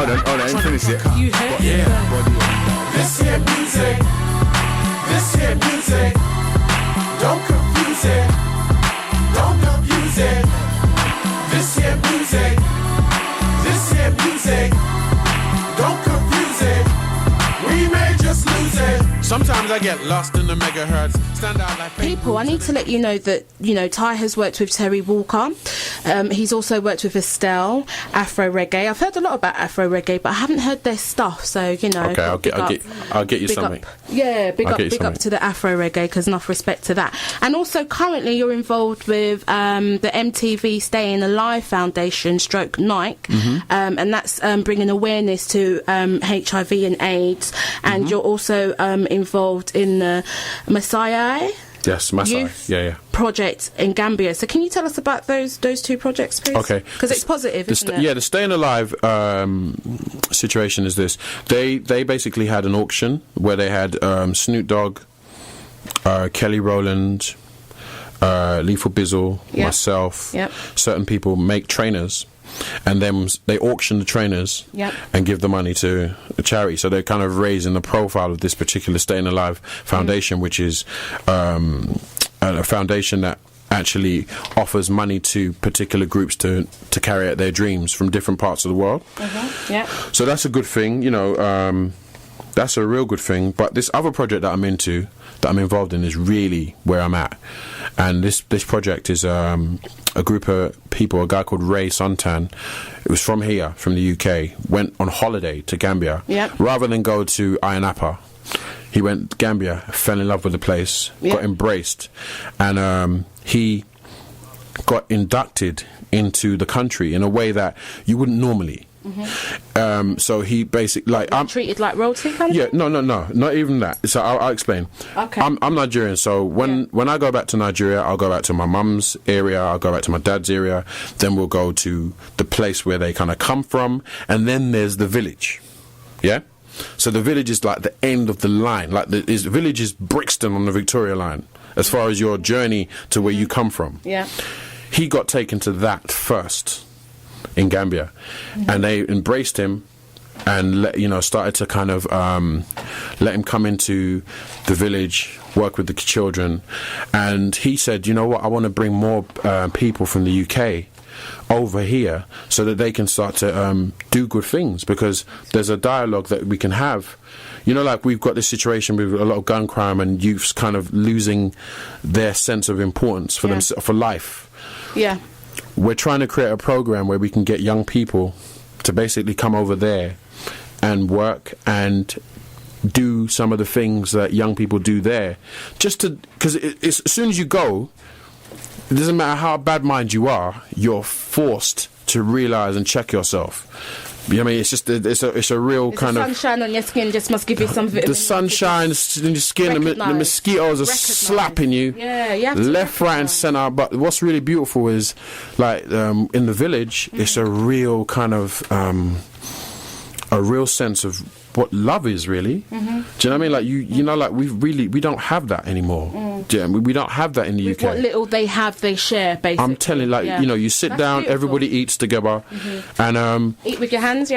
hold on, finish it. You heard it. This here music, don't confuse it, don't abuse it. This here music, don't confuse it. We may just lose it. Sometimes I get lost in the megahertz. Stand out like People, I need to let you know that, Ty has worked with Terry Walker. He's also worked with Estelle, Afro Reggae. I've heard a lot about Afro Reggae, but I haven't heard their stuff. So, Okay, I'll get you something. Big up to the Afro Reggae, because enough respect to that. And also, currently, you're involved with the MTV Staying Alive Foundation, stroke Nike, and that's bringing awareness to HIV and AIDS. And you're also involved in the Messiah. Yes, Masai. Yeah. Project in Gambia. So can you tell us about those two projects, please? Okay. Because it's positive, isn't it? Yeah, the Staying Alive situation is this. They basically had an auction where they had Snoop Dogg, Kelly Rowland, Lethal Bizzle, myself, certain people make trainers. And then they auction the trainers and give the money to a charity. So they're kind of raising the profile of this particular Staying Alive Foundation, which is a foundation that actually offers money to particular groups to carry out their dreams from different parts of the world. So that's a good thing, that's a real good thing. But this other project that I'm involved in is really where I'm at. And this project is a group of people, a guy called Ray Suntan. It was from here, from the UK, went on holiday to Gambia. Rather than go to Ayia Napa, he went to Gambia, fell in love with the place, got embraced, and he got inducted into the country in a way that you wouldn't normally. So he basically treated like royalty kind of thing? No, not even that. So I'll explain. Okay. I'm Nigerian, so when I go back to Nigeria, I'll go back to my mum's area, I'll go back to my dad's area, then we'll go to the place where they kind of come from, and then there's the village. So the village is like the end of the line, like the village is Brixton on the Victoria line as far as your journey to where you come from. He got taken to that first in Gambia, and they embraced him and started to kind of let him come into the village, work with the children. And he said, you know what, I want to bring more people from the UK over here so that they can start to do good things, because there's a dialogue that we can have. Like we've got this situation with a lot of gun crime and youths kind of losing their sense of importance for themselves, for life. We're trying to create a program where we can get young people to basically come over there and work and do some of the things that young people do there. Because as soon as you go, it doesn't matter how bad mind you are, you're forced to realise and check yourself. You know what I mean? It's just it's a real kind of sunshine on your skin just must give you some vitamin. The sunshine in your skin, the mosquitoes are slapping you, left, right, and centre. But what's really beautiful is, like in the village, it's a real kind of a real sense of what love is really. Do you know what I mean? Like like we don't have that anymore. We don't have that in the UK. What little they have, they share. Basically, I'm telling you, you sit down, beautiful. Everybody eats together, and eat with your hands.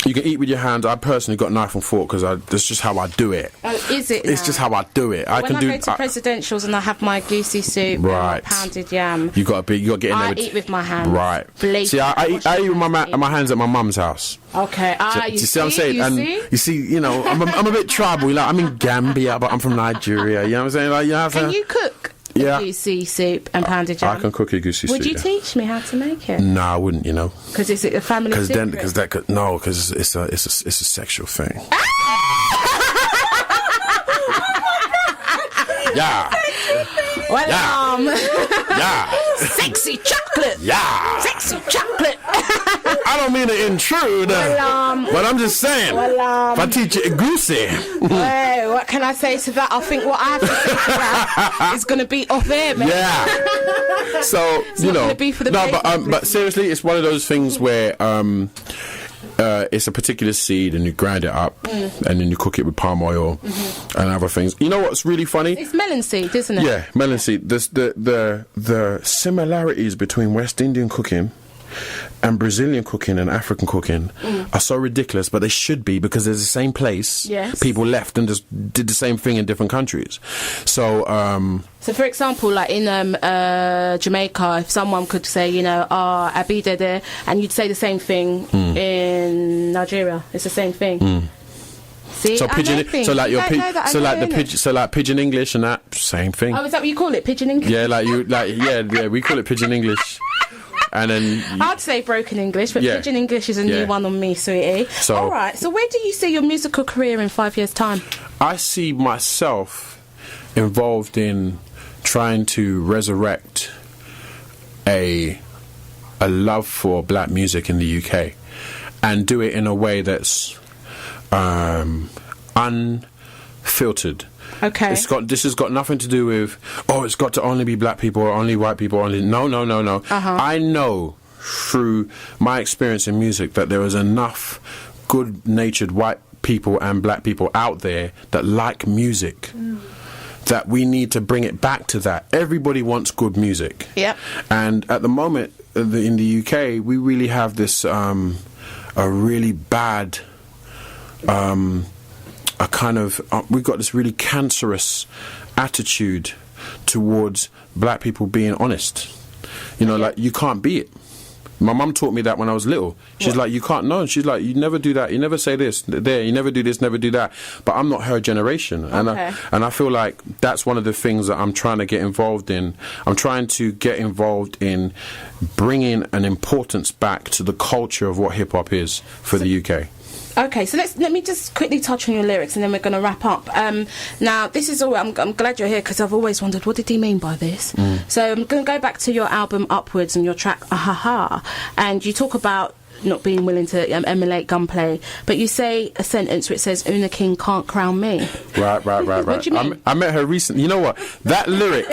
You can eat with your hands. I personally got knife and fork because that's just how I do it. Oh, is it? It's just how I do it. When I go to presidentials and I have my goosey soup, and pounded yam. You got to get in there. I eat with my hands. Right. See, I eat with my hands at my mum's house. Okay. You see what I'm saying? You see, I'm a bit tribal. Like, I'm in Gambia, but I'm from Nigeria. You know what I'm saying? Can you cook? Goosey soup and pounded jam. I can cook a goosey soup. Would you teach me how to make it? No, I wouldn't. Because is it a family secret? Because it's a sexual thing. Sexy chocolate. Sexy chocolate. I don't mean to intrude, but I'm just saying. If I teach you goosey. Hey, what can I say to that? I think what I have to say to that is going to be off air, man. Yeah. So but seriously, it's one of those things where it's a particular seed, and you grind it up, and then you cook it with palm oil and other things. You know what's really funny? It's melon seed, isn't it? Yeah, melon seed. The similarities between West Indian cooking and Brazilian cooking and African cooking are so ridiculous, but they should be, because there's the same place. Yes. People left and just did the same thing in different countries. So, So, for example, like in Jamaica, if someone could say, you know, abidede, and you'd say the same thing in Nigeria, it's the same thing. See, so pigeon, so like your pigeon English and that same thing. Oh, is that what you call it, pigeon English? Yeah, we call it pigeon English. And then I'd say broken English, but pigeon English is a new one on me, sweetie. So, all right. So, where do you see your musical career in 5 years' time? I see myself involved in trying to resurrect a love for black music in the UK, and do it in a way that's unfiltered. Okay. This has got nothing to do with, it's got to only be black people or only white people. No. I know through my experience in music that there is enough good-natured white people and black people out there that like music. That we need to bring it back to that. Everybody wants good music. Yep. And at the moment, in the UK, we really have this a really bad we've got this really cancerous attitude towards black people being honest. You know, like, you can't be it. My mum taught me that when I was little. She's like, you can't know. She's like, you never do that. You never say this there. You never do this, never do that. But I'm not her generation. And I feel like that's one of the things that I'm trying to get involved in. I'm trying to get involved in bringing an importance back to the culture of what hip-hop is for the UK. Okay, so let me just quickly touch on your lyrics, and then we're going to wrap up. Now, this is all. I'm glad you're here, because I've always wondered, what did he mean by this? So I'm going to go back to your album Upwards and your track Ahaha, and you talk about not being willing to emulate gunplay, but you say a sentence which says, Una King can't crown me. Right. What do you mean? I met her recently. You know what? That lyric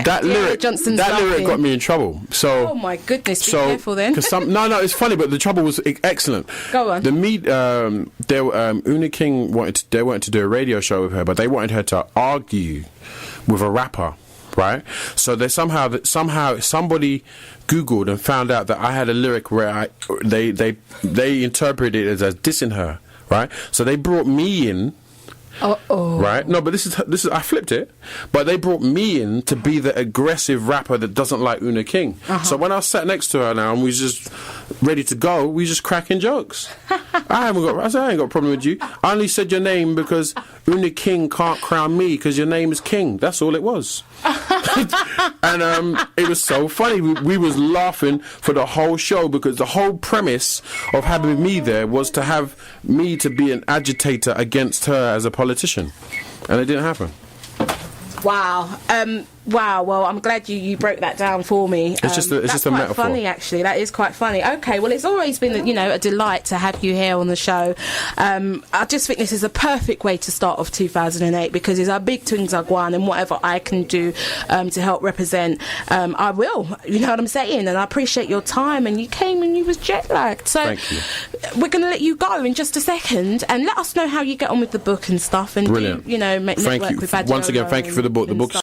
got me in trouble. So, oh my goodness, be careful then. No, it's funny, but the trouble was excellent. Go on. Una King wanted to do a radio show with her, but they wanted her to argue with a rapper. Right, so they somehow somebody Googled and found out that I had a lyric where they interpreted it as dissing her. Right, so they brought me in. Right, no, but this is I flipped it, but they brought me in to be the aggressive rapper that doesn't like Una King. So when I sat next to her now and we just ready to go, we just cracking jokes. I ain't got a problem with you. I only said your name because Una King can't crown me because your name is King. That's all it was. And it was so funny. We was laughing for the whole show, because the whole premise of having me there was to have me to be an agitator against her as a politician, and it didn't happen. Wow. Wow. Well, I'm glad you broke that down for me. It's just a metaphor. That's quite funny, actually. That is quite funny. Okay. Well, it's always been, a delight to have you here on the show. I just think this is a perfect way to start off 2008, because it's our big things are going, and whatever I can do to help represent, I will. You know what I'm saying? And I appreciate your time. And you came and you was jet lagged. So thank you. We're going to let you go in just a second, and let us know how you get on with the book and stuff. And brilliant. Network with Adjo. Once again, thank you for the book. The book's